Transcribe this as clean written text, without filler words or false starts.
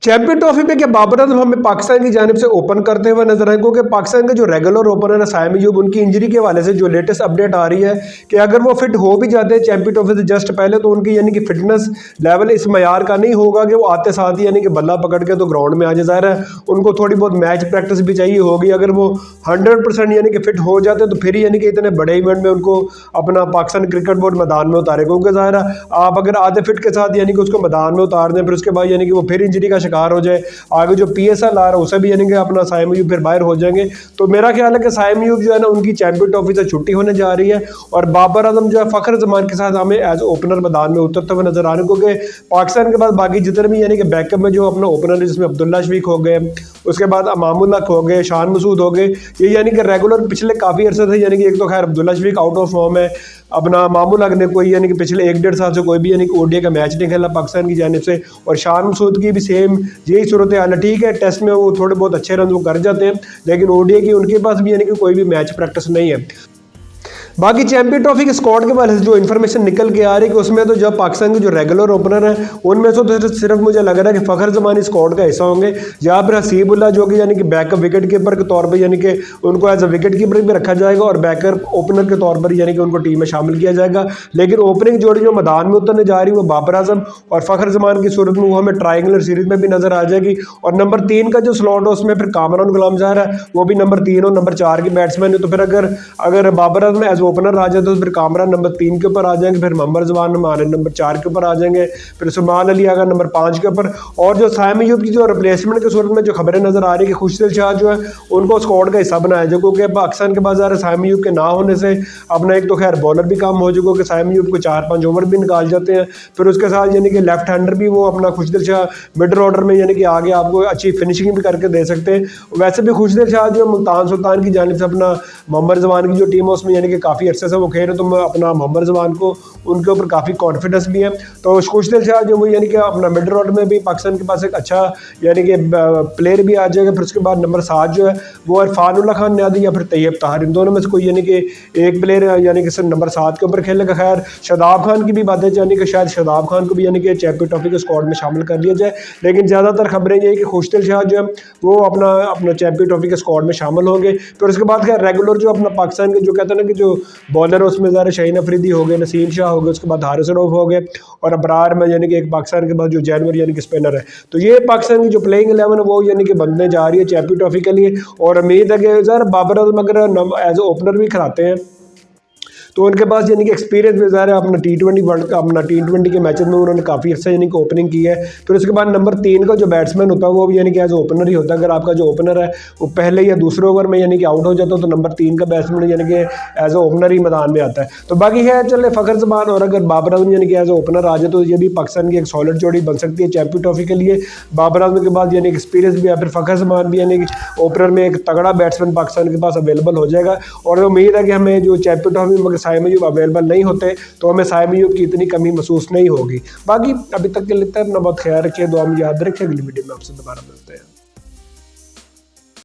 Champion trophy पे क्या बाबर आजम हमें पाकिस्तान की जानिब से ओपन करते हुए नजर आए, क्योंकि पाकिस्तान के जो रेगुलर ओपनर है साइम अयूब, उनकी इंजरी के हवाले से जो लेटेस्ट अपडेट आ रही है कि अगर वो फिट हो भी जाते हैं चैंपियन ट्रॉफी से जस्ट पहले, तो उनकी यानी कि फिटनेस लेवल इस मयार का नहीं होगा कि वो आते साथ ही यानी कि बल्ला पकड़ के तो ग्राउंड में आ जाए। ज़ाहिर है उनको थोड़ी बहुत मैच प्रैक्टिस भी चाहिए होगी। अगर वो 100% यानी कि फिट हो जाते तो फिर यानी कि इतने बड़े इवेंट में उनको अपना पाकिस्तान क्रिकेट बोर्ड मैदान में उतारे, क्योंकि ज़ाहिर है आप अगर आधे फिट के साथ यानी कि उसको मैदान में उतार दें, फिर उसके बाद यानी कि वो फिर इंजरी का शिकार हो जाए, आगे जो PSL आ रहा है उसे भी यानी कि अपना साइम अयूब फिर बाहर हो जाएंगे। तो मेरा ख्याल है कि साइम अयूब जो है ना उनकी चैंपियन ट्रॉफी से छुट्टी होने जा रही है, और बाबर आजम जो है फखर जमान के साथ हमें एज ओपनर मैदान में उतरते हुए नजर आ रहे हैं, क्योंकि पाकिस्तान के बाद बाकी जितने भी यानी कि बैकअप में जो अपना ओपनर है, जिसमें अब्दुल्ला शफीक हो गए, उसके बाद अमामुल हक हो गए, शान मसूद हो गए, ये यानी कि रेगुलर पिछले काफ़ी अरसे थे। यानी कि एक तो खैर Abdullah Shafique out of form है, अपना मामूल हक ने कोई यानी कि पिछले 1-1.5 साल से कोई भी यानी कि ODI का मैच नहीं खेला पाकिस्तान की जानिब से, और शान मसूद की भी सेम यही सूरत हाल है। ठीक है टेस्ट में वो थोड़े बहुत अच्छे रन वो कर जाते हैं, लेकिन ODI की उनके पास भी यानी कि कोई भी मैच प्रैक्टिस नहीं है। बाकी चैंपियन ट्रॉफी के स्क्वाड के हवाले से जो इन्फॉर्मेशन निकल के आ रही है कि उसमें तो जब पाकिस्तान के जो रेगुलर ओपनर हैं उनमें से तो सिर्फ मुझे लग रहा है कि फ़खर जमान स्क्वाड का हिस्सा होंगे, जहाँ पर हसीबुल्ला जो कि यानी कि बैकअप विकेट कीपर के तौर पर यानी कि उनको एज अ विकेट कीपर भी रखा जाएगा, और बैकअप ओपनर के तौर पर यानी कि उनको टीम में शामिल किया जाएगा। लेकिन ओपनिंग जोड़ी जो मैदान में उतरने जा रही है वो बाबर आजम और फ़खर जमान की सूरत में वो हमें ट्रायंगुलर सीरीज में भी नजर आ जाएगी। और नंबर 3 का जो स्लॉट है उसमें फिर कामरान गुलाम ज़हर है, वो भी नंबर 3 और नंबर 4 के बैट्समैन है। तो फिर अगर बाबर आजम एज ओपनर आ जाए तो फिर कामरान नंबर 3 के ऊपर आ जाएंगे, फिर मोहम्मद रिजवान हमारे नंबर 4 के ऊपर आ जाएंगे, फिर सुलेमान अली आगा नंबर 5 के ऊपर। और जो साइम अयूब की जो रिप्लेसमेंट की सूरत में जो खबरें नजर आ रही है कि खुशदिल शाह जो है उनको स्क्वाड का हिस्सा बनाया जाए, क्योंकि पाकिस्तान के बाजार साइम अयूब के ना होने से अपना एक तो खैर बॉलर भी कम हो चुका कि साइम अयूब को 4-5 ओवर भी निकाल जाते हैं, फिर उसके साथ यानी कि लेफ्ट हैंडर भी वो अपना खुशदिल शाह मिडल ऑर्डर में यानी कि आगे आपको अच्छी फिनिशिंग भी करके दे सकते हैं। वैसे भी खुशदिल शाह जो मुल्तान सुल्तान की जानिब से अपना मोहम्मद रिजवान की जो टीम है उसमें यानी कि काफ़ी अरसे से वो खेल रहे, तो अपना मोहम्मद रिजवान को उनके ऊपर काफ़ी कॉन्फिडेंस भी है। तो खुशदिल शाह जो वो यानी कि अपना मिडल ऑर्डर में भी पाकिस्तान के पास एक अच्छा यानी कि प्लेयर भी आ जाएगा। फिर उसके बाद नंबर 7 जो है वो इरफानुल्लाह खान नियादी या फिर तैयब ताहर, इन दोनों में से कोई यानी कि एक प्लेयर यानी कि सिर्फ नंबर 7 के ऊपर खेलेगा। खैर शादाब खान की भी बातें यानी कि शायद शादाब खान को भी यानी कि चैंपियन ट्रॉफी के स्क्वाड में शामिल कर लिया जाए, लेकिन ज़्यादातर खबरें ये है कि खुशदिल शाह जो है वो अपना चैंपियन ट्रॉफी के स्क्वाड में शामिल होंगे। फिर उसके बाद खैर रेगुलर जो अपना पाकिस्तान के जो कहते हैं ना कि जो बॉलर है उसमें ज़रा शाहीन अफरीदी हो गए, नसीम शाह हो गए, उसके बाद हारिस रऊफ हो गए, और अबरार में यानी कि एक पाकिस्तान के बाद जो जानवर यानी कि स्पिनर है। तो ये पाकिस्तान की जो प्लेइंग 11 है वो यानी कि बनने जा रही है चैंपियन ट्रॉफी के लिए। और उम्मीद है कि सर बाबर आजम अगर एज ओपनर भी खिलाते हैं तो उनके पास यानी कि एक्सपीरियंस भी ज़्यादा है। अपना T20 वर्ल्ड कप अपना T20 के मैचेस में उन्होंने काफ़ी अच्छा यानी कि ओपनिंग की है। फिर उसके बाद नंबर 3 का जो बैट्समैन होता है वो भी यानी कि एज ओपनर ही होता है। अगर आपका जो ओपनर है वो पहले या दूसरे ओवर में यानी कि आउट हो जाता है तो नंबर 3 का बैट्समैन यानी कि एज ओपनर ही मैदान में आता है। तो बाकी है चले फ़खर जमान और अगर बाबर आजम यानी कि एज ओपनर आ जाए तो ये भी पाकिस्तान की एक सॉलिड जोड़ी बन सकती है चैंपियन ट्रॉफी के लिए। बाबर आजम के बाद यानी कि एक्सपीरियंस भी है, फिर फ़खर जमान भी यानी कि ओपनर में एक तगड़ा बैट्समैन पाकिस्तान के पास अवेलेबल हो जाएगा। और उम्मीद है कि हमें जो चैंपियन ट्रॉफी में साइम अयूब अवेलेबल नहीं होते तो हमें साइम अयूब की इतनी कमी महसूस नहीं होगी। बाकी अभी तक के लिए अपना बहुत ख्याल रखिए, दुआ में याद रखिए। अगली वीडियो में आपसे दोबारा मिलते हैं।